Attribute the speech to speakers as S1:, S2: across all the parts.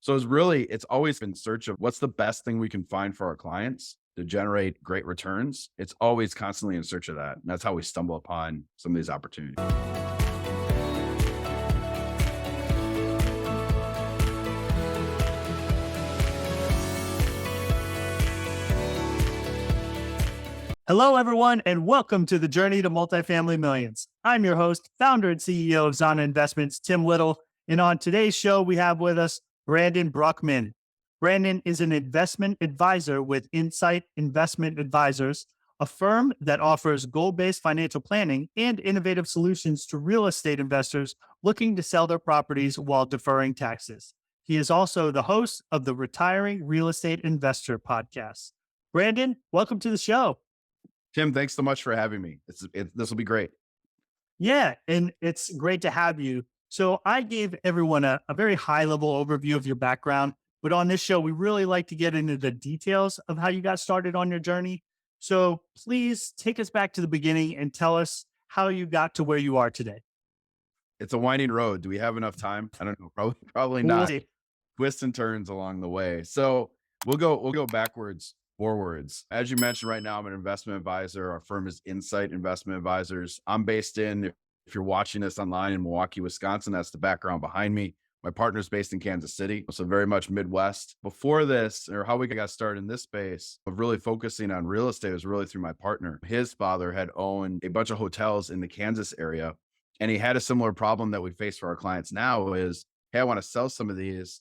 S1: So it's always in search of what's the best thing we can find for our clients to generate great returns. It's always constantly in search of that. And that's how we stumble upon some of these opportunities.
S2: Hello, everyone, and welcome to the Journey to Multifamily Millions. I'm your host, founder and CEO of Zana Investments, Tim Little. And on today's show, we have with us Brandon Bruckman. Brandon is an investment advisor with Insight Investment Advisors, a firm that offers goal-based financial planning and innovative solutions to real estate investors looking to sell their properties while deferring taxes. He is also the host of the Retiring Real Estate Investor podcast. Brandon, welcome to the show.
S1: Tim, thanks so much for having me. This will be great.
S2: Yeah, and it's great to have you. So I gave everyone a very high-level overview of your background, but on this show, we really like to get into the details of how you got started on your journey. So please take us back to the beginning and tell us how you got to where you are today.
S1: It's a winding road. Do we have enough time? I don't know. Probably
S2: We'll
S1: not.
S2: see.
S1: Twists and turns along the way. So we'll go backwards, forwards. As you mentioned, right now I'm an investment advisor. Our firm is Insight Investment Advisors. I'm based if you're watching this online, in Milwaukee, Wisconsin. That's the background behind me. My partner's based in Kansas City, so very much Midwest. Before this, or how we got started in this space of really focusing on real estate, was really through my partner. His father had owned a bunch of hotels in the Kansas area, and he had a similar problem that we face for our clients now is, hey, I want to sell some of these.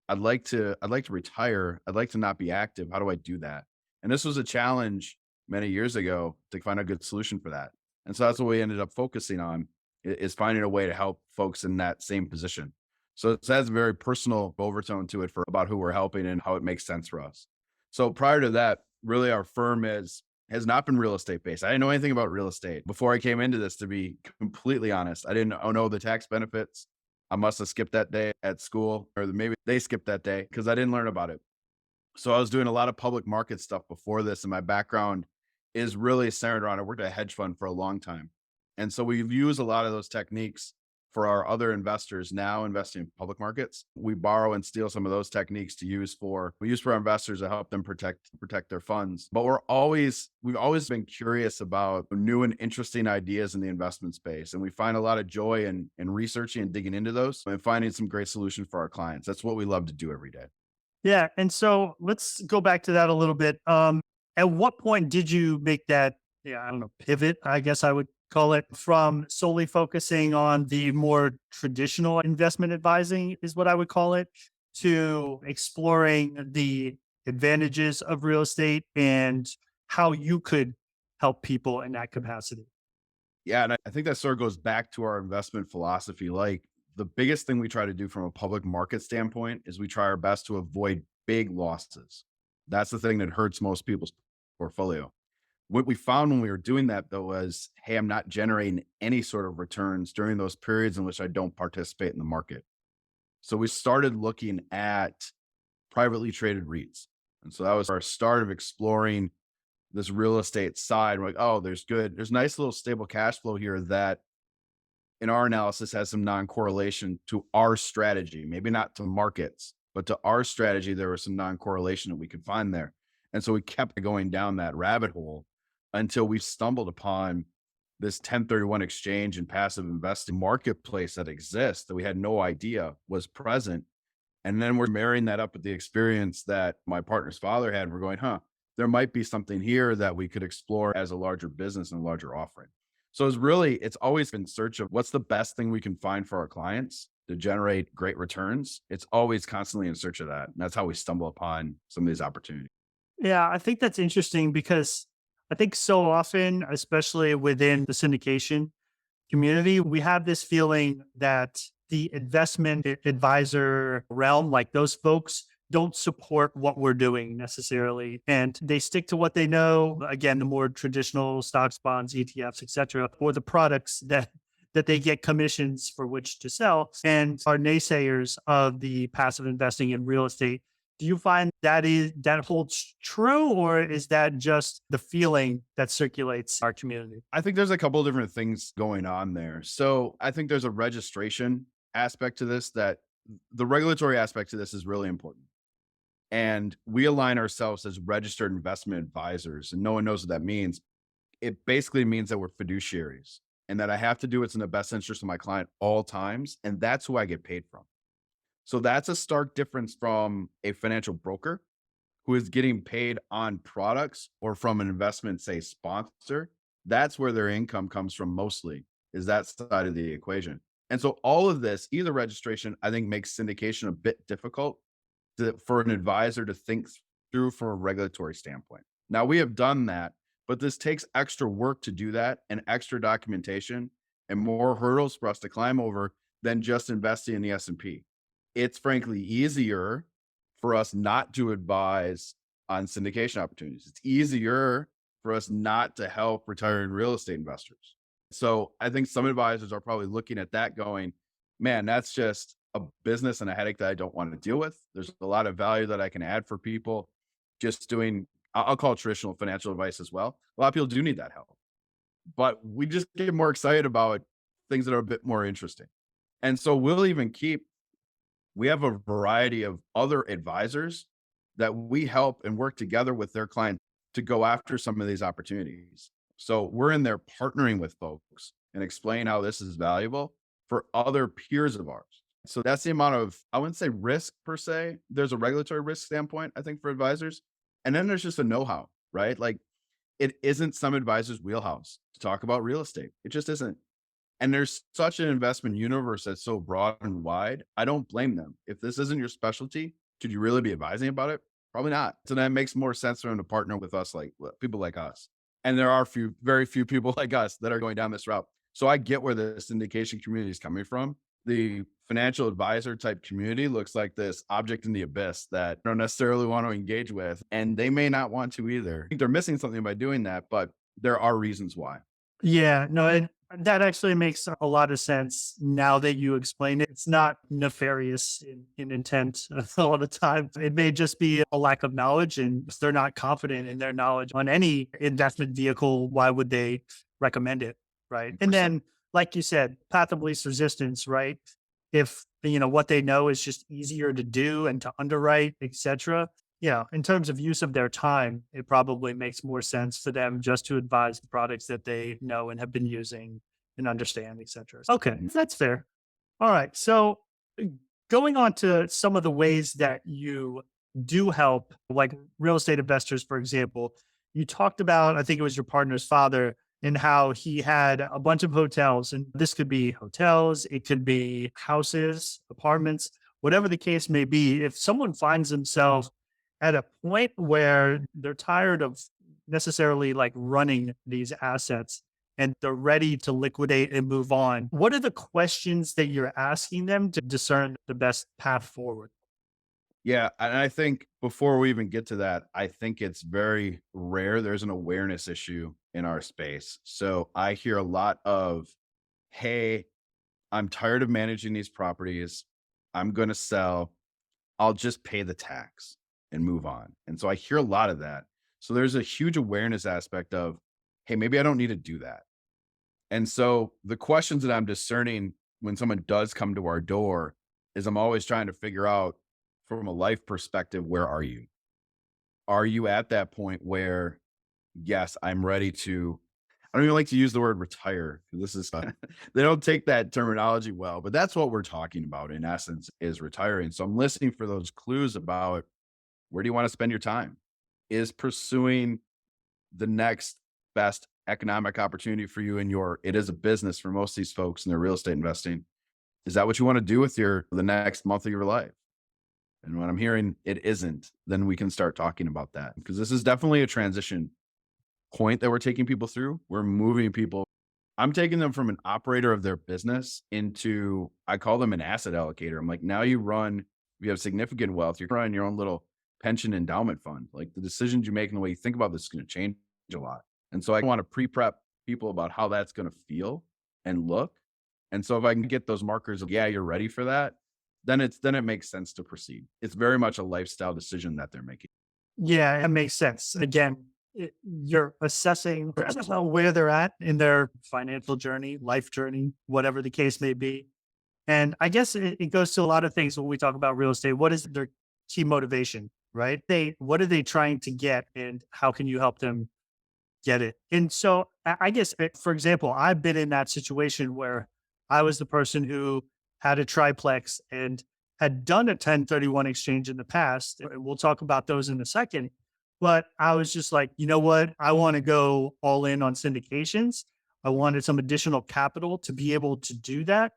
S1: I'd like to retire. I'd like to not be active. How do I do that? And this was a challenge many years ago to find a good solution for that. And so that's what we ended up focusing on is finding a way to help folks in that same position. So it has a very personal overtone to it for about who we're helping and how it makes sense for us. So prior to that, really our firm has not been real estate based. I didn't know anything about real estate before I came into this, to be completely honest. I didn't know the tax benefits. I must have skipped that day at school, or maybe they skipped that day because I didn't learn about it. So I was doing a lot of public market stuff before this, and my background is really centered around, I worked at a hedge fund for a long time. And so we've used a lot of those techniques for our other investors now investing in public markets. We borrow and steal some of those techniques to we use for our investors to help them protect their funds. But we've always been curious about new and interesting ideas in the investment space. And we find a lot of joy in researching and digging into those and finding some great solutions for our clients. That's what we love to do every day.
S2: Yeah, and so let's go back to that a little bit. At what point did you make that, I don't know, pivot, I guess I would call it, from solely focusing on the more traditional investment advising, is what I would call it, to exploring the advantages of real estate and how you could help people in that capacity?
S1: Yeah, and I think that sort of goes back to our investment philosophy. Like the biggest thing we try to do from a public market standpoint is we try our best to avoid big losses. That's the thing that hurts most people's portfolio. What we found when we were doing that though was, hey, I'm not generating any sort of returns during those periods in which I don't participate in the market. So we started looking at privately traded REITs. And so that was our start of exploring this real estate side. We're like, oh, there's nice little stable cash flow here that in our analysis has some non-correlation to our strategy, maybe not to markets, but to our strategy, there was some non-correlation that we could find there. And so we kept going down that rabbit hole until we stumbled upon this 1031 exchange and passive investing marketplace that exists that we had no idea was present. And then we're marrying that up with the experience that my partner's father had. And we're going, there might be something here that we could explore as a larger business and a larger offering. So it's always in search of what's the best thing we can find for our clients to generate great returns. It's always constantly in search of that. And that's how we stumble upon some of these opportunities.
S2: Yeah, I think that's interesting because I think so often, especially within the syndication community, we have this feeling that the investment advisor realm, like those folks, don't support what we're doing necessarily. And they stick to what they know. Again, the more traditional stocks, bonds, ETFs, et cetera, or the products that they get commissions for which to sell, and are naysayers of the passive investing in real estate. Do you find that holds true, or is that just the feeling that circulates our community?
S1: I think there's a couple of different things going on there. So I think there's a registration aspect to this that the regulatory aspect to this is really important. And we align ourselves as registered investment advisors, and no one knows what that means. It basically means that we're fiduciaries and that I have to do what's in the best interest of my client all times. And that's who I get paid from. So that's a stark difference from a financial broker who is getting paid on products or from an investment, say, sponsor. That's where their income comes from mostly, is that side of the equation. And so all of this, either registration, I think makes syndication a bit difficult for an advisor to think through from a regulatory standpoint. Now we have done that, but this takes extra work to do that and extra documentation and more hurdles for us to climb over than just investing in the S&P. It's frankly easier for us not to advise on syndication opportunities. It's easier for us not to help retiring real estate investors. So I think some advisors are probably looking at that going, man, that's just a business and a headache that I don't want to deal with. There's a lot of value that I can add for people just doing, I'll call it traditional financial advice as well. A lot of people do need that help, but we just get more excited about things that are a bit more interesting. And so we have a variety of other advisors that we help and work together with their clients to go after some of these opportunities. So we're in there partnering with folks and explain how this is valuable for other peers of ours. So that's the amount of, I wouldn't say risk per se. There's a regulatory risk standpoint, I think, for advisors. And then there's just a know-how, right? Like it isn't some advisors' wheelhouse to talk about real estate. It just isn't. And there's such an investment universe that's so broad and wide. I don't blame them. If this isn't your specialty, could you really be advising about it? Probably not. So that makes more sense for them to partner with us, like people like us. And there are very few people like us that are going down this route. So I get where the syndication community is coming from. The financial advisor type community looks like this object in the abyss that I don't necessarily want to engage with. And they may not want to either. I think they're missing something by doing that, but there are reasons why.
S2: Yeah, no, that actually makes a lot of sense now that you explain it. It's not nefarious in intent a lot of the time. It may just be a lack of knowledge, and if they're not confident in their knowledge on any investment vehicle, why would they recommend it? Right. And
S1: 100%.
S2: then, like you said, path of least resistance, right? If what they know is just easier to do and to underwrite, etc. Yeah, in terms of use of their time, it probably makes more sense for them just to advise the products that they know and have been using and understand, et cetera. Okay, that's fair. All right. So going on to some of the ways that you do help, like real estate investors, for example, you talked about, I think it was your partner's father, and how he had a bunch of hotels. And this could be hotels, it could be houses, apartments, whatever the case may be. If someone finds themselves at a point where they're tired of necessarily like running these assets and they're ready to liquidate and move on, what are the questions that you're asking them to discern the best path forward?
S1: Yeah, and I think before we even get to that, I think it's very rare there's an awareness issue in our space. So I hear a lot of, "Hey, I'm tired of managing these properties. I'm going to sell. I'll just pay the tax and move on." And so I hear a lot of that. So there's a huge awareness aspect of, "Hey, maybe I don't need to do that." And so the questions that I'm discerning when someone does come to our door is I'm always trying to figure out from a life perspective, where are you? Are you at that point where, yes, I'm ready to, I don't even like to use the word retire, 'cause this is, they don't take that terminology well, but that's what we're talking about in essence is retiring. So I'm listening for those clues about where do you want to spend your time? Is pursuing the next best economic opportunity for you in it is a business for most of these folks in their real estate investing. Is that what you want to do with the next month of your life? And when I'm hearing it isn't, then we can start talking about that because this is definitely a transition point that we're taking people through. We're moving people. I'm taking them from an operator of their business into, I call them an asset allocator. I'm like, now you have significant wealth. You're running your own little pension endowment fund. Like the decisions you make and the way you think about this is going to change a lot. And so I want to pre-prep people about how that's going to feel and look. And so if I can get those markers of, yeah, you're ready for that, then it makes sense to proceed. It's very much a lifestyle decision that they're making.
S2: Yeah, it makes sense. Again, you're assessing where they're at in their financial journey, life journey, whatever the case may be. And I guess it goes to a lot of things when we talk about real estate. What is their key motivation, right? What are they trying to get and how can you help them get it? And so I guess, for example, I've been in that situation where I was the person who had a triplex and had done a 1031 exchange in the past. And we'll talk about those in a second. But I was just like, you know what? I want to go all in on syndications. I wanted some additional capital to be able to do that.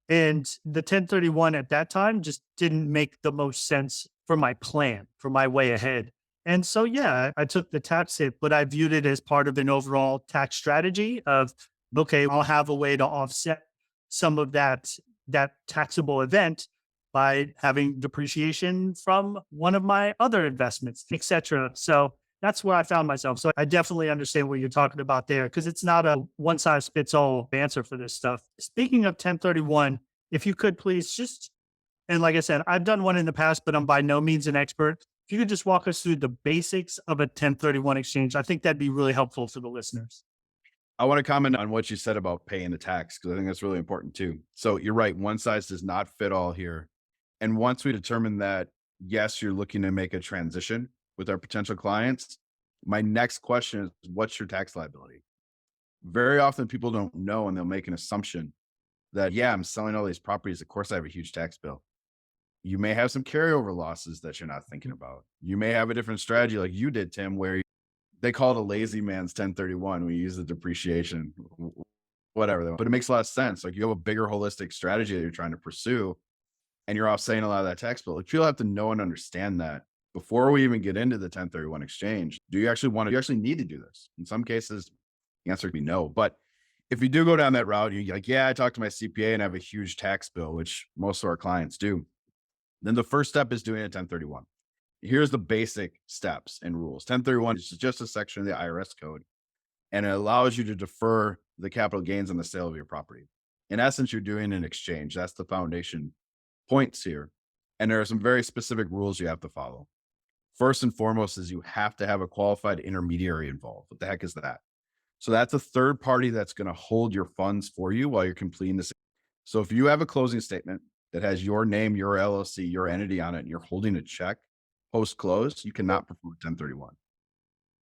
S2: And the 1031 at that time just didn't make the most sense for my plan, for my way ahead. And so, yeah, I took the tax hit, but I viewed it as part of an overall tax strategy of, okay, I'll have a way to offset some of that taxable event by having depreciation from one of my other investments, et cetera. So that's where I found myself. So I definitely understand what you're talking about there because it's not a one size fits all answer for this stuff. Speaking of 1031, if you could please just, and like I said, I've done one in the past, but I'm by no means an expert. If you could just walk us through the basics of a 1031 exchange, I think that'd be really helpful for the listeners.
S1: I want to comment on what you said about paying the tax because I think that's really important too. So you're right, one size does not fit all here. And once we determine that, yes, you're looking to make a transition with our potential clients, my next question is, what's your tax liability? Very often people don't know and they'll make an assumption that, yeah, I'm selling all these properties. Of course, I have a huge tax bill. You may have some carryover losses that you're not thinking about. You may have a different strategy like you did, Tim, where they call it a lazy man's 1031. We use the depreciation, whatever. But it makes a lot of sense. Like you have a bigger holistic strategy that you're trying to pursue and you're offsetting a lot of that tax bill. Like people have to know and understand that before we even get into the 1031 exchange. Do you actually need to do this? In some cases, the answer could be no. But if you do go down that route, you're like, yeah, I talked to my CPA and I have a huge tax bill, which most of our clients do. Then the first step is doing a 1031. Here's the basic steps and rules. 1031 is just a section of the IRS code, and it allows you to defer the capital gains on the sale of your property. In essence, you're doing an exchange. That's the foundation points here. And there are some very specific rules you have to follow. First and foremost is you have to have a qualified intermediary involved. What the heck is that? So that's a third party that's going to hold your funds for you while you're completing this. So if you have a closing statement that has your name, your LLC, your entity on it, and you're holding a check post close, you cannot perform 1031.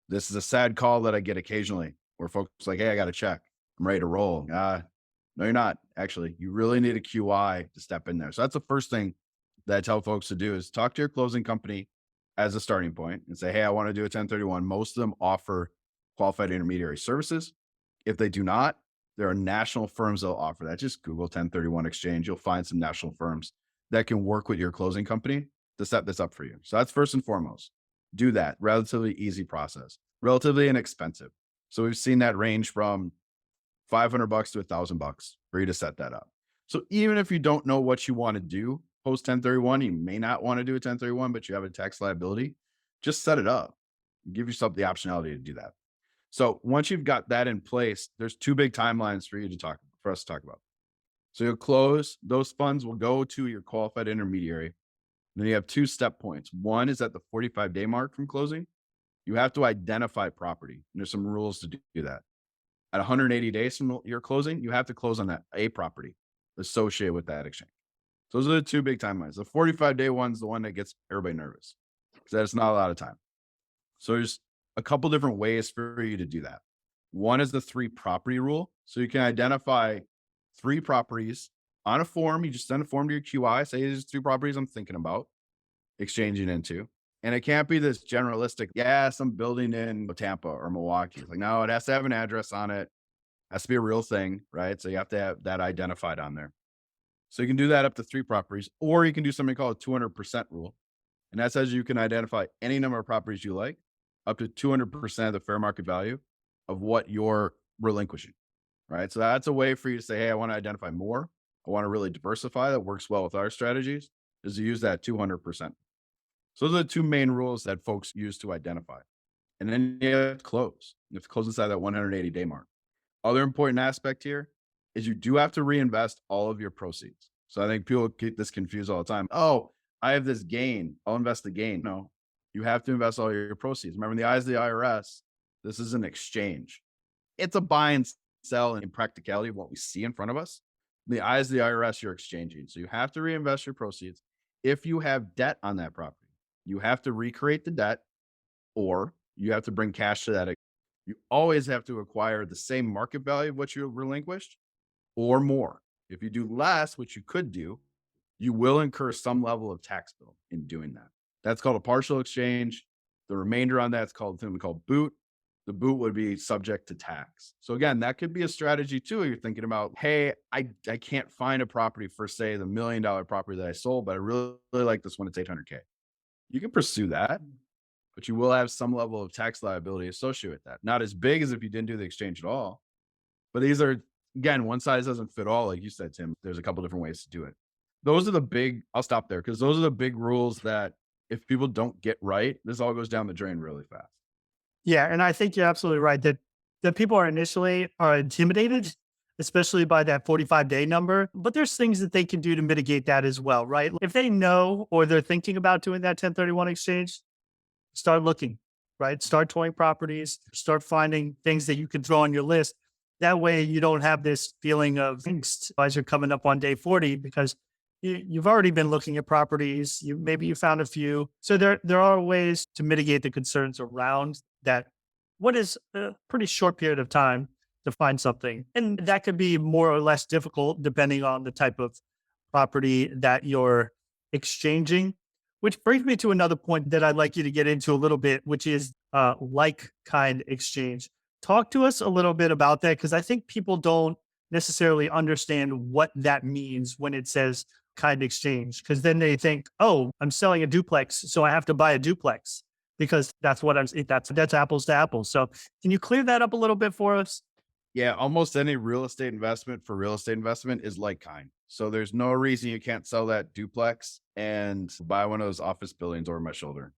S1: This is a sad call that I get occasionally where folks are like, hey, I got a check. I'm ready to roll. No, you're not. Actually, you really need a QI to step in there. So that's the first thing that I tell folks to do is talk to your closing company as a starting point and say, hey, I want to do a 1031. Most of them offer qualified intermediary services. If they do not, there are national firms that'll offer that. Just Google 1031 exchange. You'll find some national firms that can work with your closing company to set this up for you. So that's first and foremost. Do that. Relatively easy process, relatively inexpensive. So we've seen that range from $500 to $1,000 for you to set that up. So even if you don't know what you want to do post 1031, you may not want to do a 1031, but you have a tax liability, just set it up. Give yourself the optionality to do that. So once you've got that in place, there's two big timelines for us to talk about. So you'll close, those funds will go to your qualified intermediary. Then you have two step points. One is at the 45-day mark from closing. You have to identify property. And there's some rules to do that. At 180 days from your closing, you have to close on that a property associated with that exchange. So those are the two big timelines. The 45-day one's the one that gets everybody nervous because that's not a lot of time. So there's a couple different ways for you to do that. One is the 3 property rule. So you can identify 3 properties on a form. You just send a form to your QI, say there's 3 properties I'm thinking about exchanging into. And it can't be this generalistic, yeah, some building in Tampa or Milwaukee. It's like, no, it has to have an address on it. It has to be a real thing, right? So you have to have that identified on there. So you can do that up to 3 properties, or you can do something called a 200% rule. And that says you can identify any number of properties you like, up to 200% of the fair market value of what you're relinquishing, right? So that's a way for you to say, hey, I want to identify more. I want to really diversify. That works well with our strategies, is to use that 200%. So those are the 2 main rules that folks use to identify. And then you have to close. You have to close inside that 180-day mark. Other important aspect here is you do have to reinvest all of your proceeds. So I think people get this confused all the time. Oh, I have this gain. I'll invest the gain. No, you have to invest all your proceeds. Remember, in the eyes of the IRS, this is an exchange. It's a buy and sell in practicality of what we see in front of us. In the eyes of the IRS, you're exchanging. So you have to reinvest your proceeds. If you have debt on that property, you have to recreate the debt or you have to bring cash to that. You always have to acquire the same market value of what you relinquished or more. If you do less, which you could do, you will incur some level of tax bill in doing that. That's called a partial exchange. The remainder on that's called something called boot. The boot would be subject to tax. So again, that could be a strategy too. You're thinking about, hey, I can't find a property for say the $1 million property that I sold, but I really like this one. It's 800K. You can pursue that, but you will have some level of tax liability associated with that. Not as big as if you didn't do the exchange at all, but these are, again, one size doesn't fit all. Like you said, Tim, there's a couple different ways to do it. Those are the big, I'll stop there because those are the big rules that if people don't get right, this all goes down the drain really fast.
S2: Yeah, and I think you're absolutely right that people are initially are intimidated, especially by that 45-day number. But there's things that they can do to mitigate that as well, right? If they know or they're thinking about doing that 1031 exchange, start looking, right? Start touring properties, start finding things that you can throw on your list. That way you don't have this feeling of angst as you're coming up on day 40 because you've already been looking at properties. Maybe you found a few. So there are ways to mitigate the concerns around that. What is a pretty short period of time to find something. And that could be more or less difficult depending on the type of property that you're exchanging. Which brings me to another point that I'd like you to get into a little bit, which is like kind exchange. Talk to us a little bit about that because I think people don't necessarily understand what that means when it says kind exchange. Because then they think, oh, I'm selling a duplex, so I have to buy a duplex because that's what that's apples to apples. So can you clear that up a little bit for us?
S1: Yeah, almost any real estate investment for real estate investment is like kind. So there's no reason you can't sell that duplex and buy one of those office buildings over my shoulder.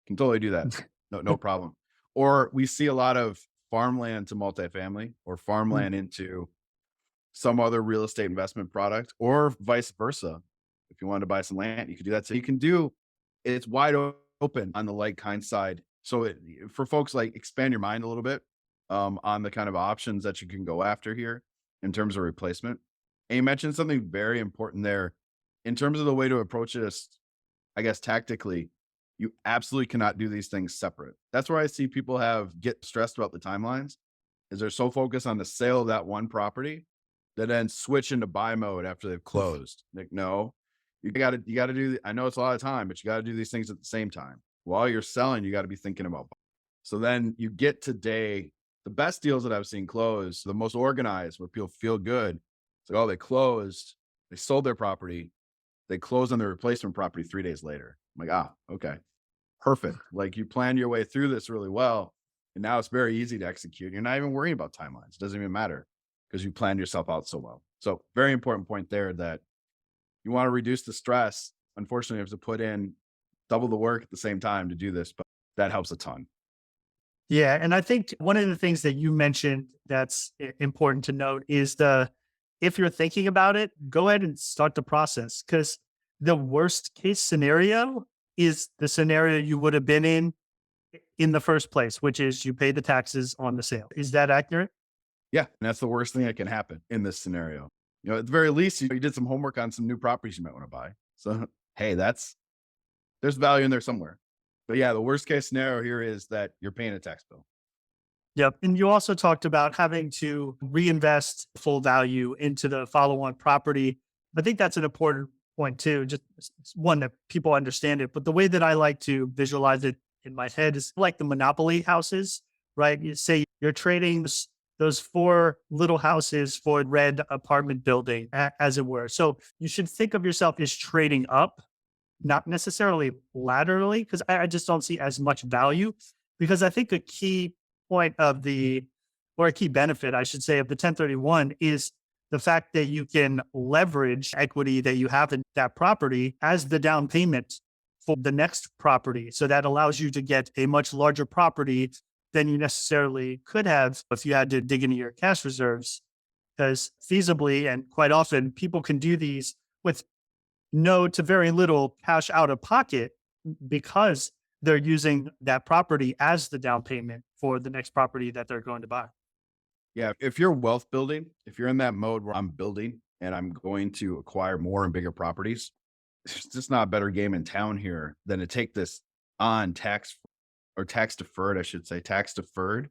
S1: Can totally do that. No problem. Or we see a lot of farmland to multifamily or farmland into some other real estate investment product or vice versa. If you wanted to buy some land, you could do that. So you can do it's wide open on the like kind side. So for folks like expand your mind a little bit on the kind of options that you can go after here in terms of replacement. And you mentioned something very important there in terms of the way to approach it. I guess tactically, you absolutely cannot do these things separate. That's where I see people get stressed about the timelines is they're so focused on the sale of that one property that then switch into buy mode after they've closed. Like, no, you gotta do, I know it's a lot of time, but you gotta do these things at the same time. While you're selling, you gotta be thinking about. So then you get today, the best deals that I've seen close, the most organized where people feel good. It's like, oh, they closed, they sold their property, they closed on their replacement property 3 days later. I'm like, okay, perfect. Like you planned your way through this really well. And now it's very easy to execute. You're not even worrying about timelines. It doesn't even matter because you planned yourself out so well. So very important point there that you want to reduce the stress. Unfortunately, you have to put in double the work at the same time to do this, but that helps a ton.
S2: Yeah, and I think one of the things that you mentioned that's important to note is if you're thinking about it, go ahead and start the process because the worst case scenario is the scenario you would have been in the first place, which is you pay the taxes on the sale. Is that accurate?
S1: Yeah. And that's the worst thing that can happen in this scenario. At the very least, you did some homework on some new properties you might want to buy. So, hey, there's value in there somewhere. But yeah, the worst case scenario here is that you're paying a tax bill.
S2: Yep. And you also talked about having to reinvest full value into the follow on property. I think that's an important point too. Just it's one that people understand it. But the way that I like to visualize it in my head is like the monopoly houses, right? You say you're trading those four little houses for a red apartment building, as it were. So you should think of yourself as trading up, not necessarily laterally, because I just don't see as much value. Because I think a key point of or a key benefit, I should say, of the 1031 is the fact that you can leverage equity that you have in that property as the down payment for the next property. So that allows you to get a much larger property than you necessarily could have if you had to dig into your cash reserves. Because feasibly, and quite often, people can do these with no to very little cash out of pocket because they're using that property as the down payment for the next property that they're going to buy.
S1: Yeah. If you're wealth building, if you're in that mode where I'm building and I'm going to acquire more and bigger properties. There's just not a better game in town here than to take this on tax or tax deferred, I should say, tax deferred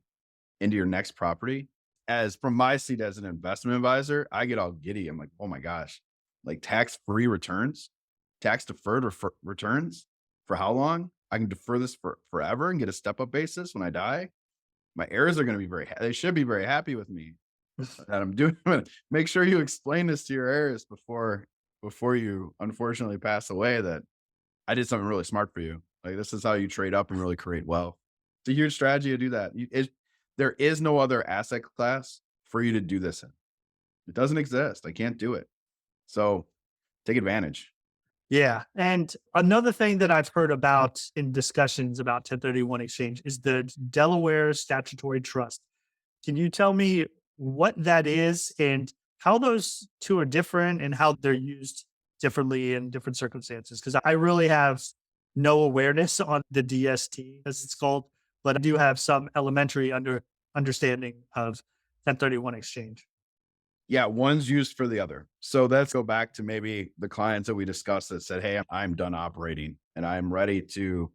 S1: into your next property. As from my seat as an investment advisor, I get all giddy. I'm like, oh my gosh, like tax free returns, tax deferred returns for how long? I can defer this for forever and get a step up basis when I die. My heirs are going to be they should be very happy with me that I'm doing. Make sure you explain this to your heirs before you unfortunately pass away that I did something really smart for you. Like this is how you trade up and really create wealth. It's a huge strategy to do that. There is no other asset class for you to do this in. It doesn't exist. I can't do it. So take advantage.
S2: Yeah. And another thing that I've heard about in discussions about 1031 exchange is the Delaware Statutory Trust. Can you tell me what that is and how those two are different and how they're used differently in different circumstances? Because I really have no awareness on the DST, as it's called, but I do have some elementary understanding of 1031 exchange.
S1: Yeah, one's used for the other. So let's go back to maybe the clients that we discussed that said, "Hey, I'm done operating and I'm ready to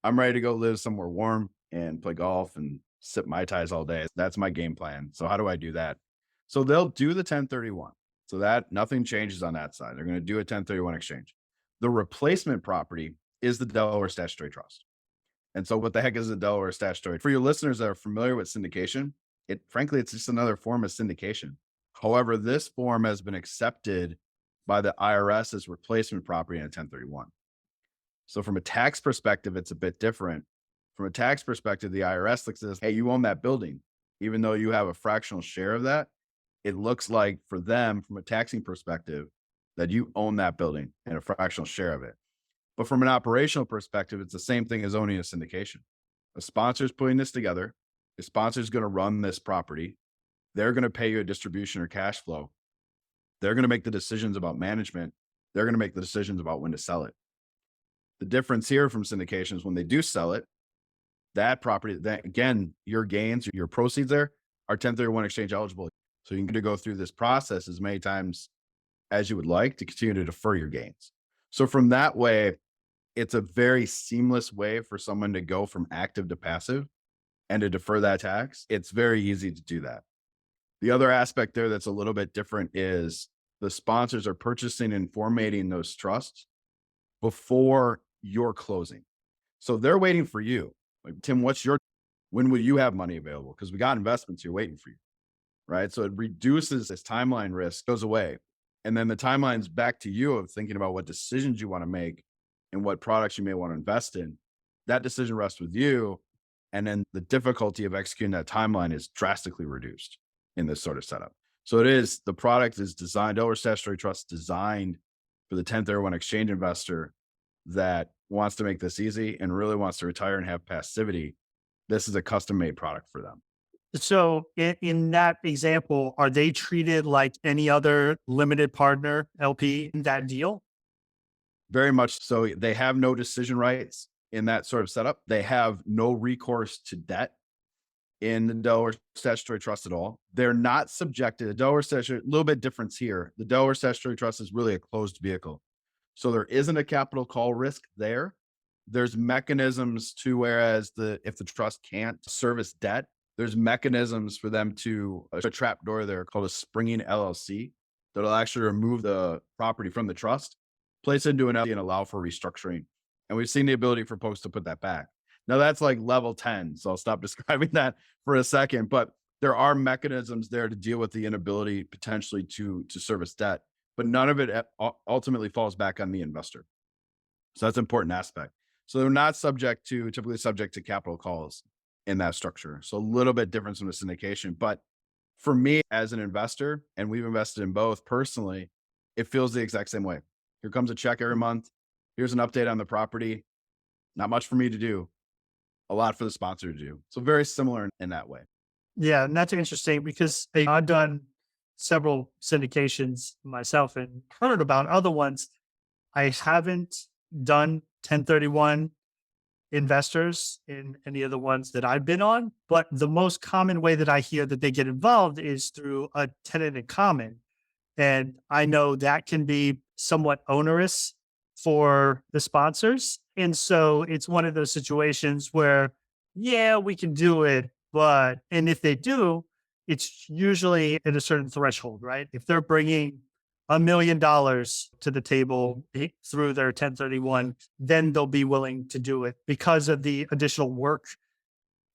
S1: go live somewhere warm and play golf and sip Mai Tais all day." That's my game plan. So how do I do that? So they'll do the 1031. So that nothing changes on that side. They're going to do a 1031 exchange. The replacement property is the Delaware Statutory Trust. And so what the heck is a Delaware Statutory? For your listeners that are familiar with syndication, it's just another form of syndication. However, this form has been accepted by the IRS as replacement property in a 1031. So from a tax perspective, it's a bit different. From a tax perspective, the IRS looks at this, hey, you own that building. Even though you have a fractional share of that, it looks like for them, from a taxing perspective, that you own that building and a fractional share of it. But from an operational perspective, it's the same thing as owning a syndication. A sponsor is putting this together. The sponsor is going to run this property. They're going to pay you a distribution or cash flow. They're going to make the decisions about management. They're going to make the decisions about when to sell it. The difference here from syndication is when they do sell it, that property, that again, your gains, your proceeds there are 1031 exchange eligible. So you can go through this process as many times as you would like to continue to defer your gains. So from that way, it's a very seamless way for someone to go from active to passive and to defer that tax. It's very easy to do that. The other aspect there that's a little bit different is the sponsors are purchasing and formatting those trusts before your closing. So they're waiting for you. Like, Tim, when will you have money available? Because we got investments here waiting for you. Right. So it reduces this timeline risk, goes away. And then the timeline's back to you of thinking about what decisions you want to make and what products you may want to invest in. That decision rests with you. And then the difficulty of executing that timeline is drastically reduced in this sort of setup. So the product is designed, Delaware Statutory Trust designed for the 1031 exchange investor that wants to make this easy and really wants to retire and have passivity. This is a custom made product for them.
S2: So in that example, are they treated like any other limited partner LP in that deal?
S1: Very much so. They have no decision rights in that sort of setup. They have no recourse to debt in the Delaware Statutory Trust at all. They're not subjected. The Delaware Statutory, a little bit difference here. The Delaware Statutory Trust is really a closed vehicle. So there isn't a capital call risk there. There's mechanisms to, whereas if the trust can't service debt, there's mechanisms for them to a trap door there called a springing LLC that'll actually remove the property from the trust, place it into an LLC and allow for restructuring. And we've seen the ability for folks to put that back. Now that's like level 10. So I'll stop describing that for a second, but there are mechanisms there to deal with the inability potentially to service debt, but none of it ultimately falls back on the investor. So that's an important aspect. So they're not typically subject to capital calls in that structure. So a little bit different from the syndication. But for me as an investor, and we've invested in both personally, it feels the exact same way. Here comes a check every month. Here's an update on the property. Not much for me to do, a lot for the sponsor to do. So very similar in that way.
S2: Yeah, and that's interesting because I've done several syndications myself and heard about other ones. I haven't done 1031 investors in any of the ones that I've been on, but the most common way that I hear that they get involved is through a tenant in common. And I know that can be somewhat onerous for the sponsors. And so it's one of those situations where, yeah, we can do it. And if they do, it's usually at a certain threshold, right? If they're bringing $1 million to the table through their 1031, then they'll be willing to do it because of the additional work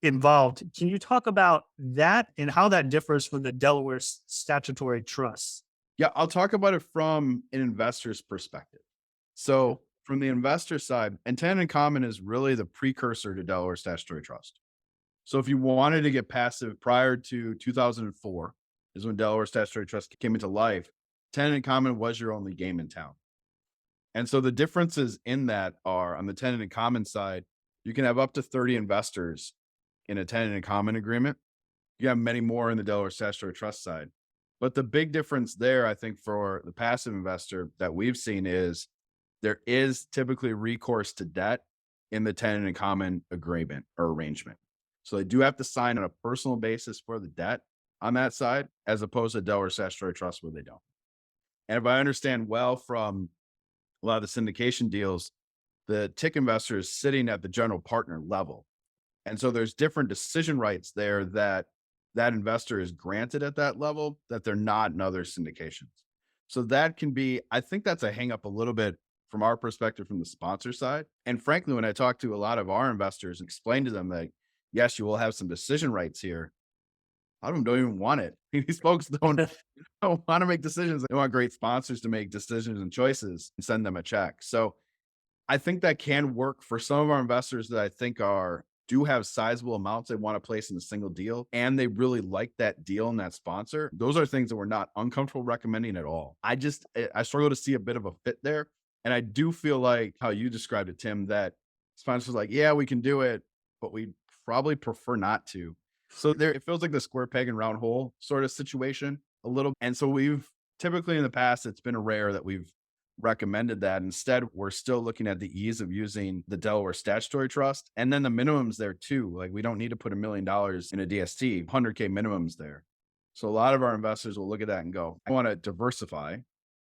S2: involved. Can you talk about that and how that differs from the Delaware statutory trusts?
S1: Yeah, I'll talk about it from an investor's perspective. So, from the investor side, and tenant in common is really the precursor to Delaware Statutory Trust. So, if you wanted to get passive prior to 2004, is when Delaware Statutory Trust came into life, tenant in common was your only game in town. And so the differences in that are on the tenant in common side, you can have up to 30 investors in a tenant in common agreement. You have many more in the Delaware Statutory Trust side. But the big difference there, I think, for the passive investor that we've seen is there is typically recourse to debt in the tenant in common agreement or arrangement. So they do have to sign on a personal basis for the debt on that side, as opposed to Delaware Statutory Trust where they don't. And if I understand well from a lot of the syndication deals, the TIC investor is sitting at the general partner level. And so there's different decision rights there that that investor is granted at that level that they're not in other syndications. So that can be, I think that's a hang up a little bit from our perspective from the sponsor side. And frankly, when I talk to a lot of our investors and explain to them that, yes, you will have some decision rights here, a lot of them don't even want it. These folks don't want to make decisions. They want great sponsors to make decisions and choices and send them a check. So I think that can work for some of our investors that I think do have sizable amounts they want to place in a single deal and they really like that deal and that sponsor. Those are things that we're not uncomfortable recommending at all. I struggle to see a bit of a fit there. And I do feel like how you described it, Tim, that sponsors like, yeah, we can do it, but we probably prefer not to. So there it feels like the square peg and round hole sort of situation a little. And so we've typically in the past, it's been rare that we've recommended that. Instead, we're still looking at the ease of using the Delaware Statutory Trust. And then the minimums there too. Like we don't need to put $1 million in a DST, 100K minimums there. So a lot of our investors will look at that and go, I want to diversify.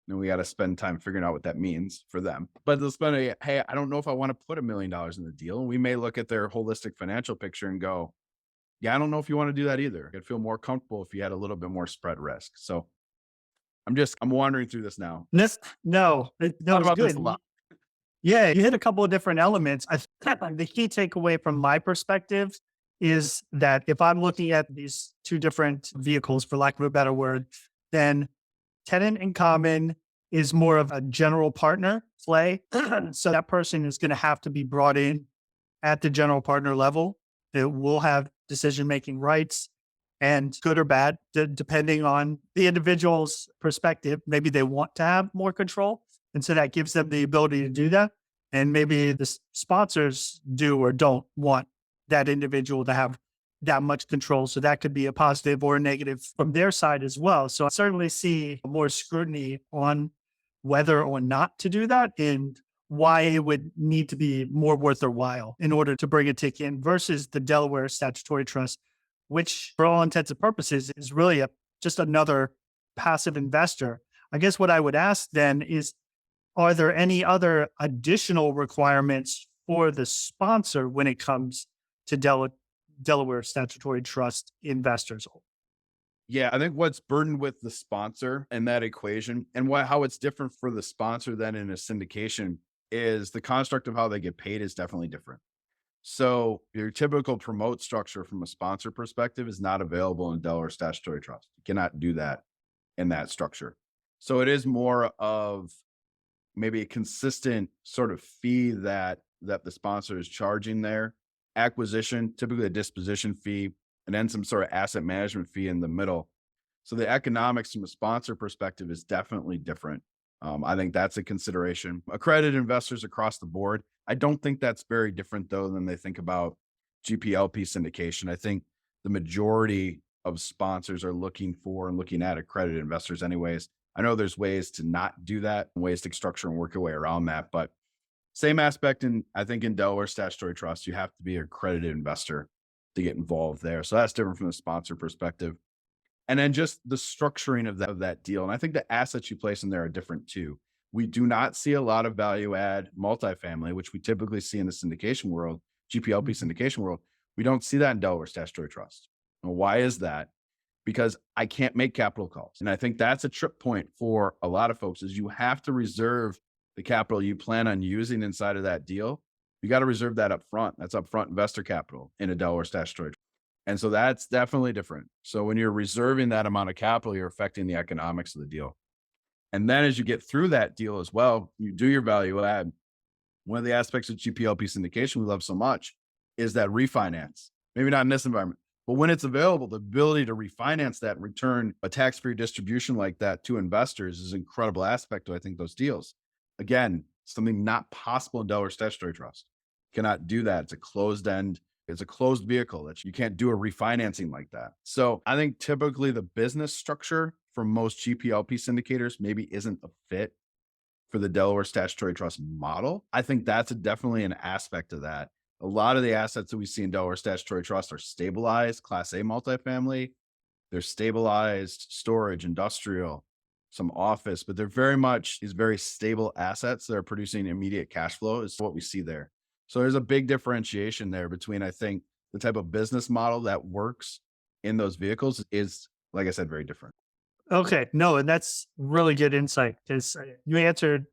S1: And we got to spend time figuring out what that means for them. But they'll hey, I don't know if I want to put $1 million in the deal. And we may look at their holistic financial picture and go, yeah, I don't know if you want to do that either. I'd feel more comfortable if you had a little bit more spread risk. So I'm wandering through this now.
S2: No,
S1: Thought
S2: it's
S1: about this
S2: good.
S1: a lot.
S2: Yeah, you hit a couple of different elements. I think the key takeaway from my perspective is that if I'm looking at these two different vehicles, for lack of a better word, then tenant in common is more of a general partner play. So that person is going to have to be brought in at the general partner level. It will have decision making rights and good or bad, depending on the individual's perspective. Maybe they want to have more control. And so that gives them the ability to do that. And maybe the sponsors do or don't want that individual to have that much control. So that could be a positive or a negative from their side as well. So I certainly see more scrutiny on whether or not to do that and why it would need to be more worth their while in order to bring a tick in versus the Delaware Statutory Trust, which for all intents and purposes is really just another passive investor. I guess what I would ask then is, are there any other additional requirements for the sponsor when it comes to Delaware Statutory Trust investors?
S1: Yeah, I think what's burdened with the sponsor and that equation and how it's different for the sponsor than in a syndication is the construct of how they get paid is definitely different. So your typical promote structure from a sponsor perspective is not available in Delaware Statutory Trust. You cannot do that in that structure. So it is more of maybe a consistent sort of fee that the sponsor is charging there. Acquisition, typically a disposition fee, and then some sort of asset management fee in the middle. So the economics from a sponsor perspective is definitely different. I think that's a consideration. Accredited investors across the board. I don't think that's very different though than they think about GPLP syndication. I think the majority of sponsors are looking for and looking at accredited investors anyways. I know there's ways to not do that, ways to structure and work your way around that, but same aspect I think in Delaware Statutory Trust, you have to be an accredited investor to get involved there. So that's different from the sponsor perspective. And then just the structuring of that deal. And I think the assets you place in there are different too. We do not see a lot of value add multifamily, which we typically see in the syndication world, GPLP
S2: Mhm.
S1: syndication world. We don't see that in Delaware Statutory Trust. Now, why is that? Because I can't make capital calls. And I think that's a trip point for a lot of folks is you have to reserve the capital you plan on using inside of that deal. You got to reserve that up front. That's upfront investor capital in a Delaware statutory. And so that's definitely different. So when you're reserving that amount of capital, you're affecting the economics of the deal. And then as you get through that deal as well, you do your value add. One of the aspects of GPLP syndication we love so much is that refinance. Maybe not in this environment, but when it's available, the ability to refinance that and return a tax-free distribution like that to investors is an incredible aspect of, I think, those deals. Again, something not possible in Delaware Statutory Trust. Cannot do that. It's a closed end. It's a closed vehicle that you can't do a refinancing like that. So I think typically the business structure for most GPLP syndicators maybe isn't a fit for the Delaware Statutory Trust model. I think that's definitely an aspect of that. A lot of the assets that we see in Delaware Statutory Trust are stabilized, Class A multifamily. They're stabilized storage, industrial, some office, but they're very much these very stable assets that are producing immediate cash flow is what we see there. So there's a big differentiation there between, I think, the type of business model that works in those vehicles is, like I said, very different.
S2: Okay, no, and that's really good insight because you answered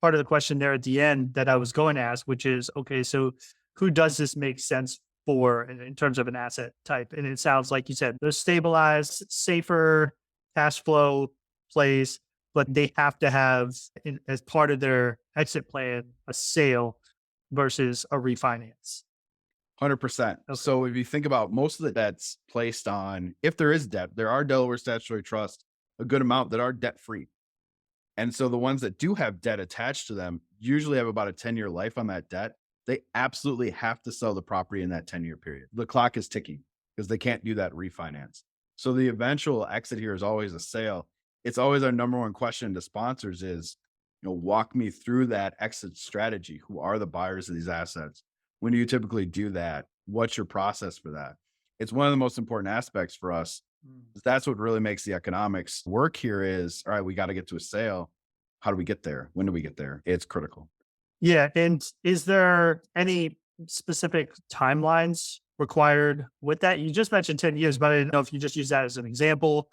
S2: part of the question there at the end that I was going to ask, which is okay, so who does this make sense for in terms of an asset type? And it sounds like you said they're stabilized, safer cash flow plays, but they have to have as part of their exit plan a sale versus a refinance.
S1: 100%.
S2: Okay.
S1: So if you think about most of the debts placed on, if there is debt, there are Delaware statutory trusts, a good amount that are debt free. And so the ones that do have debt attached to them usually have about a 10-year life on that debt. They absolutely have to sell the property in that 10-year period. The clock is ticking because they can't do that refinance. So the eventual exit here is always a sale. It's always our number one question to sponsors is, walk me through that exit strategy. Who are the buyers of these assets? When do you typically do that? What's your process for that? It's one of the most important aspects for us.
S2: Mm.
S1: That's what really makes the economics work here is, all right, we got to get to a sale. How do we get there? When do we get there? It's critical.
S2: Yeah, and is there any specific timelines required with that? You just mentioned 10 years, but I didn't know if you just use that as an example.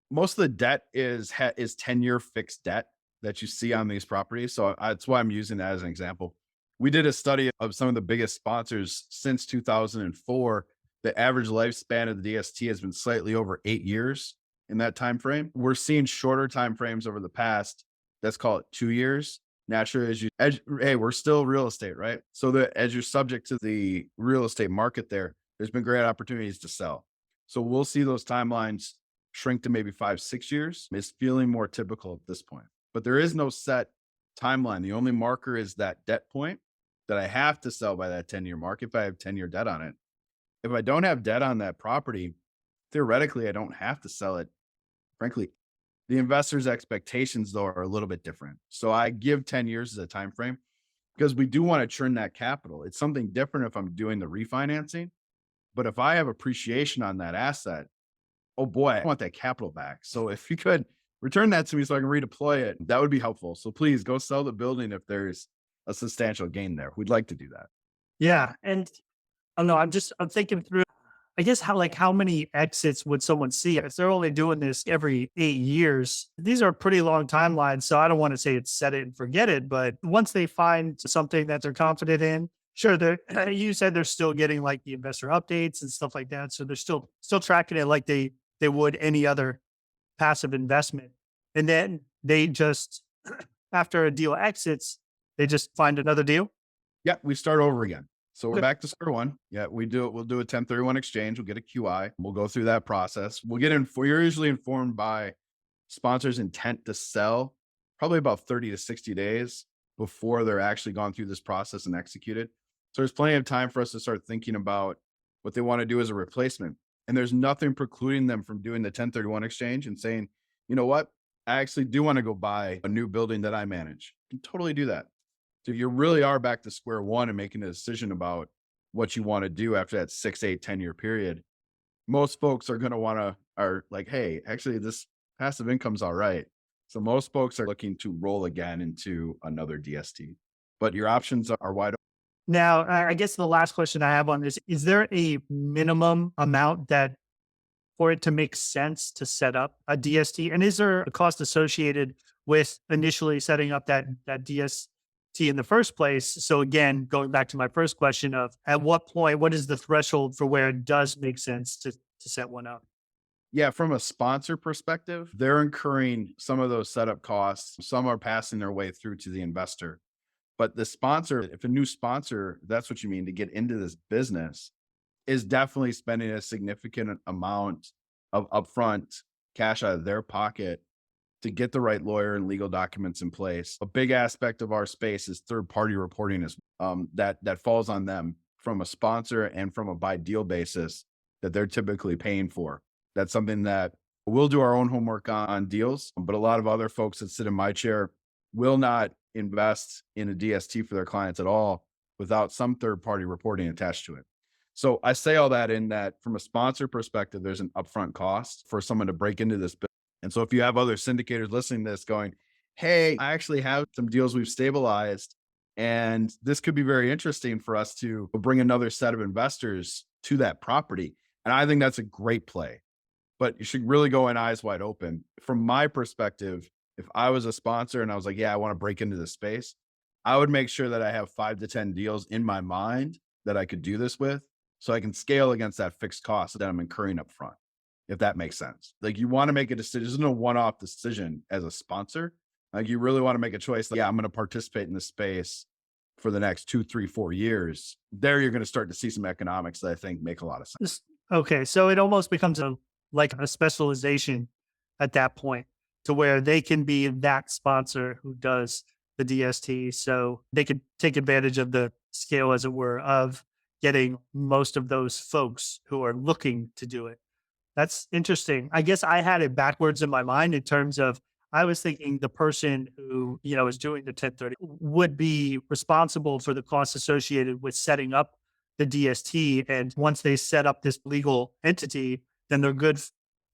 S1: Most of the debt is 10-year fixed debt that you see on these properties. So that's why I'm using that as an example. We did a study of some of the biggest sponsors since 2004. The average lifespan of the DST has been slightly over 8 years in that time frame. We're seeing shorter time frames over the past, let's call it 2 years. Naturally, hey, we're still real estate, right? So that as you're subject to the real estate market there's been great opportunities to sell. So we'll see those timelines shrink to maybe 5, 6 years. It's feeling more typical at this point. But there is no set timeline. The only marker is that debt point that I have to sell by that 10-year mark if I have 10-year debt on it. If I don't have debt on that property, theoretically, I don't have to sell it. Frankly, the investor's expectations, though, are a little bit different. So I give 10 years as a time frame because we do want to churn that capital. It's something different if I'm doing the refinancing. But if I have appreciation on that asset, oh boy, I want that capital back. So if you could return that to me so I can redeploy it, that would be helpful. So please go sell the building if there's a substantial gain there. We'd like to do that.
S2: Yeah, and I don't know. I'm thinking through. I guess how many exits would someone see if they're only doing this every 8 years? These are pretty long timelines, so I don't want to say it's set it and forget it. But once they find something that they're confident in, sure. They're you said they're still getting like the investor updates and stuff like that, so they're still tracking it like they would any other passive investment. And then they just after a deal exits, they just find another deal.
S1: Yeah, we start over again. So we're
S2: Okay.
S1: back to square one. Yeah, we do it. We'll do a 1031 exchange. We'll get a QI. We'll go through that process. We're usually informed by sponsors' intent to sell probably about 30 to 60 days before they're actually gone through this process and executed. So there's plenty of time for us to start thinking about what they want to do as a replacement. And there's nothing precluding them from doing the 1031 exchange and saying, you know what? I actually do want to go buy a new building that I manage. You can totally do that. So you really are back to square one and making a decision about what you want to do after that 6, 8, 10-year period. Most folks are going to want to are like, hey, actually, this passive income's all right. So most folks are looking to roll again into another DST, but your options are wide open.
S2: Now, I guess the last question I have on this, is there a minimum amount that for it to make sense to set up a DST? And is there a cost associated with initially setting up that DST in the first place? So again, going back to my first question of at what point, what is the threshold for where it does make sense to set one up?
S1: Yeah, from a sponsor perspective, they're incurring some of those setup costs. Some are passing their way through to the investor. But the sponsor, if a new sponsor, that's what you mean to get into this business, is definitely spending a significant amount of upfront cash out of their pocket to get the right lawyer and legal documents in place. A big aspect of our space is third party reporting that falls on them from a sponsor and from a buy deal basis that they're typically paying for. That's something that we'll do our own homework on deals, but a lot of other folks that sit in my chair will not invest in a DST for their clients at all without some third party reporting attached to it. So I say all that in that from a sponsor perspective, there's an upfront cost for someone to break into this. And so if you have other syndicators listening to this going, hey, I actually have some deals we've stabilized, and this could be very interesting for us to bring another set of investors to that property. And I think that's a great play, but you should really go in eyes wide open. From my perspective, if I was a sponsor and I was like, yeah, I want to break into this space, I would make sure that I have 5 to 10 deals in my mind that I could do this with so I can scale against that fixed cost that I'm incurring up front, if that makes sense. Like you want to make a decision. This isn't a one-off decision as a sponsor. Like you really want to make a choice. Like, yeah, I'm going to participate in this space for the next 2, 3, 4 years. There, you're going to start to see some economics that I think make a lot of sense.
S2: Okay, so it almost becomes like a specialization at that point to where they can be that sponsor who does the DST. So they could take advantage of the scale, as it were, of getting most of those folks who are looking to do it. That's interesting. I guess I had it backwards in my mind in terms of I was thinking the person who, is doing the 1030 would be responsible for the costs associated with setting up the DST. And once they set up this legal entity, then they're good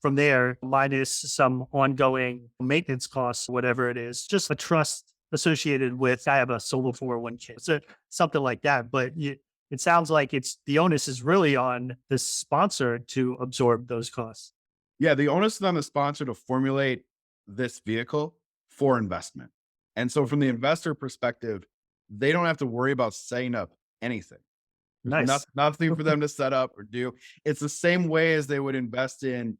S2: from there, minus some ongoing maintenance costs, whatever it is, just a trust associated with, I have a solo 401k, so something like that. But it sounds like the onus is really on the sponsor to absorb those costs.
S1: Yeah, the onus is on the sponsor to formulate this vehicle for investment. And so from the investor perspective, they don't have to worry about setting up anything. There's
S2: Nice.
S1: nothing for them to set up or do. It's the same way as they would invest in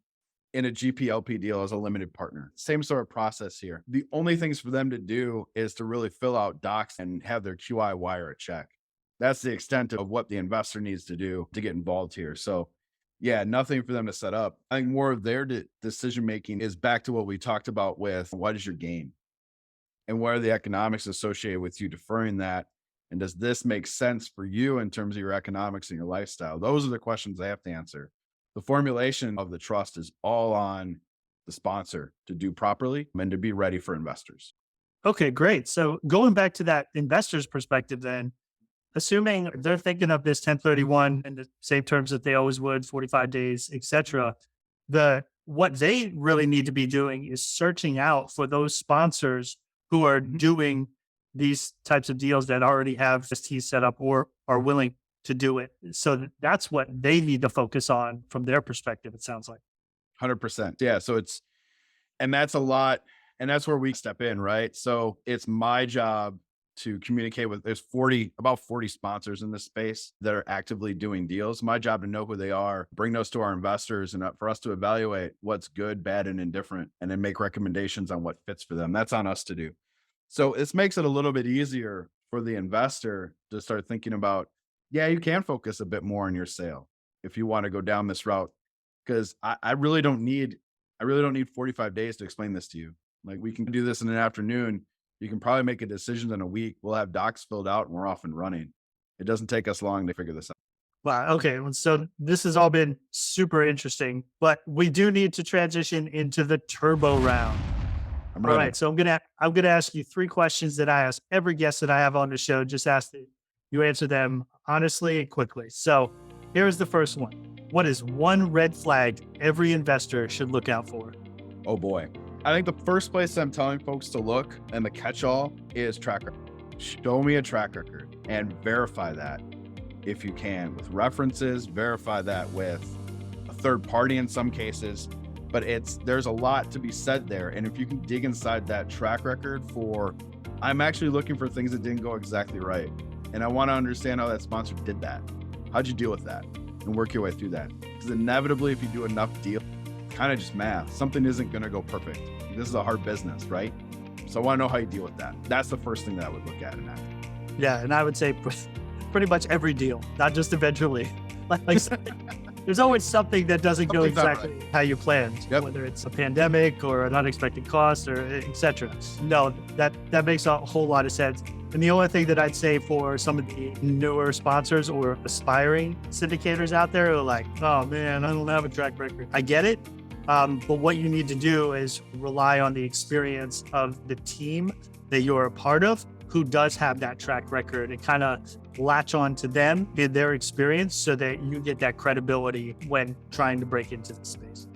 S1: a GPLP deal as a limited partner. Same sort of process here. The only things for them to do is to really fill out docs and have their QI wire a check. That's the extent of what the investor needs to do to get involved here. So yeah, nothing for them to set up. I think more of their decision making is back to what we talked about with what is your gain and what are the economics associated with you deferring that? And does this make sense for you in terms of your economics and your lifestyle? Those are the questions they have to answer. The formulation of the trust is all on the sponsor to do properly and to be ready for investors.
S2: Okay, great. So going back to that investor's perspective, then, assuming they're thinking of this 1031 in the same terms that they always would, 45 days, etc., what they really need to be doing is searching out for those sponsors who are doing these types of deals that already have ST set up or are willing to do it. So that's what they need to focus on from their perspective, it sounds like.
S1: 100%. Yeah. And that's a lot. And that's where we step in, right? So it's my job to communicate with, there's about 40 sponsors in this space that are actively doing deals. My job to know who they are, bring those to our investors, and for us to evaluate what's good, bad, and indifferent, and then make recommendations on what fits for them. That's on us to do. So this makes it a little bit easier for the investor to start thinking about, yeah, you can focus a bit more on your sale if you want to go down this route. Because I really don't need 45 days to explain this to you. Like we can do this in an afternoon. You can probably make a decision in a week. We'll have docs filled out and we're off and running. It doesn't take us long to figure this out.
S2: Wow. Okay. Well, so this has all been super interesting, but we do need to transition into the turbo round.
S1: I'm
S2: All
S1: ready.
S2: right. So I'm gonna ask you 3 questions that I ask every guest that I have on the show. Just ask that you answer them honestly and quickly. So here is the first one. What is one red flag every investor should look out for?
S1: Oh boy. I think the first place I'm telling folks to look and the catch-all is track record. Show me a track record and verify that if you can with references, verify that with a third party in some cases, but there's a lot to be said there. And if you can dig inside that track record I'm actually looking for things that didn't go exactly right. And I want to understand how that sponsor did that. How'd you deal with that? And work your way through that. Because inevitably, if you do enough deals, kind of just math, something isn't going to go perfect. This is a hard business, right? So I want to know how you deal with that. That's the first thing that I would look at in that.
S2: Yeah, and I would say pretty much every deal, not just eventually. Like there's always something that doesn't go exactly how you planned, whether it's a pandemic or an unexpected cost or etc. No, that makes a whole lot of sense. And the only thing that I'd say for some of the newer sponsors or aspiring syndicators out there who are like, oh man, I don't have a track record. I get it. But what you need to do is rely on the experience of the team that you're a part of who does have that track record and kind of latch on to them in their experience so that you get that credibility when trying to break into the space.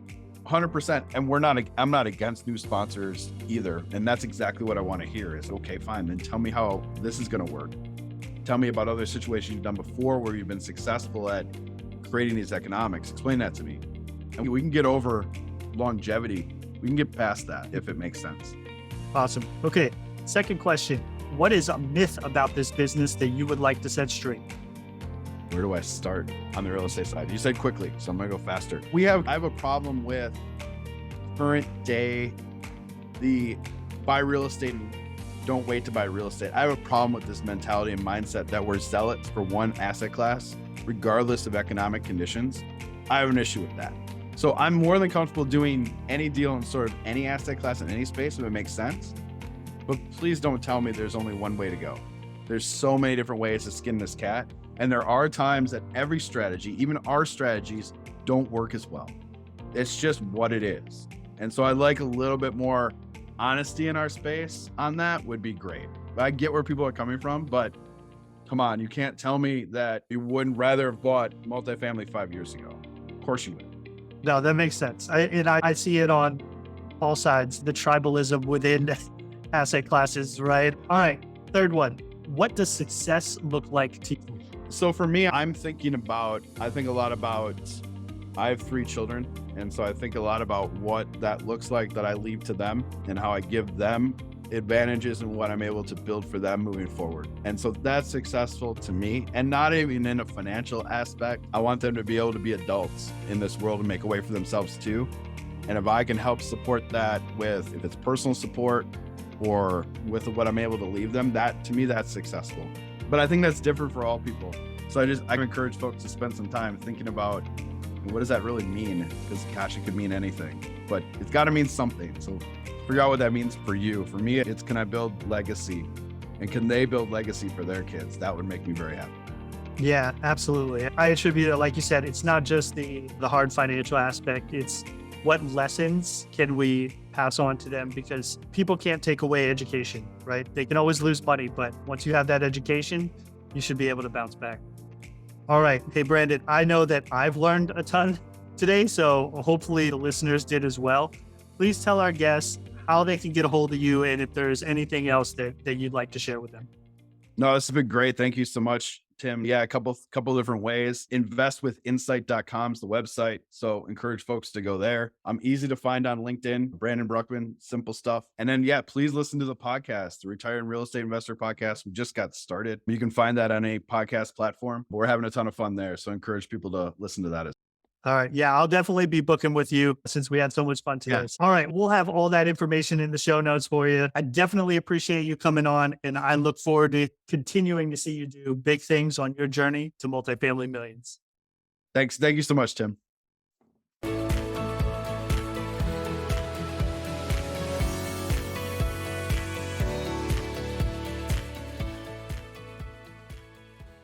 S1: 100%. And I'm not against new sponsors either. And that's exactly what I want to hear is, okay, fine. Then tell me how this is going to work. Tell me about other situations you've done before where you've been successful at creating these economics. Explain that to me. And we can get over longevity. We can get past that if it makes sense.
S2: Awesome. Okay. Second question. What is a myth about this business that you would like to set straight?
S1: Where do I start on the real estate side? You said quickly, so I'm going to go faster. I have a problem with current day, the buy real estate and don't wait to buy real estate. I have a problem with this mentality and mindset that we're zealots for one asset class, regardless of economic conditions. I have an issue with that. So I'm more than comfortable doing any deal in sort of any asset class in any space if it makes sense. But please don't tell me there's only one way to go. There's so many different ways to skin this cat. And there are times that every strategy, even our strategies, don't work as well. It's just what it is. And so I like a little bit more honesty in our space on that would be great. I get where people are coming from, but come on, you can't tell me that you wouldn't rather have bought multifamily 5 years ago. Of course you would.
S2: No, that makes sense. I see it on all sides, the tribalism within asset classes, right? All right, third one. What does success look like to you?
S1: So for me, I think a lot about, I have 3 children. And so I think a lot about what that looks like that I leave to them and how I give them advantages and what I'm able to build for them moving forward. And so that's successful to me, and not even in a financial aspect. I want them to be able to be adults in this world and make a way for themselves too. And if I can help support that with, if it's personal support or with what I'm able to leave them, that to me, that's successful. But I think that's different for all people. So I encourage folks to spend some time thinking about what does that really mean? Because gosh, it could mean anything, but it's got to mean something. So figure out what that means for you. For me, it's can I build legacy, and can they build legacy for their kids? That would make me very happy.
S2: Yeah, absolutely. I attribute it, like you said, it's not just the hard financial aspect. It's what lessons can we pass on to them, because people can't take away education, right? They can always lose money, but once you have that education, you should be able to bounce back. All right. Hey, Brandon, I know that I've learned a ton today, so hopefully the listeners did as well. Please tell our guests how they can get a hold of you and if there's anything else that you'd like to share with them.
S1: No, this has been great. Thank you so much, Tim. Yeah, a couple different ways. Investwithinsight.com is the website. So encourage folks to go there. I'm easy to find on LinkedIn, Brandon Bruckman, simple stuff. And then, yeah, please listen to the podcast, the Retired Real Estate Investor Podcast. We just got started. You can find that on a podcast platform. We're having a ton of fun there. So encourage people to listen to that as well.
S2: All right. Yeah, I'll definitely be booking with you since we had so much fun today. Yes. All right. We'll have all that information in the show notes for you. I definitely appreciate you coming on, and I look forward to continuing to see you do big things on your journey to multifamily millions.
S1: Thanks. Thank you so much, Tim.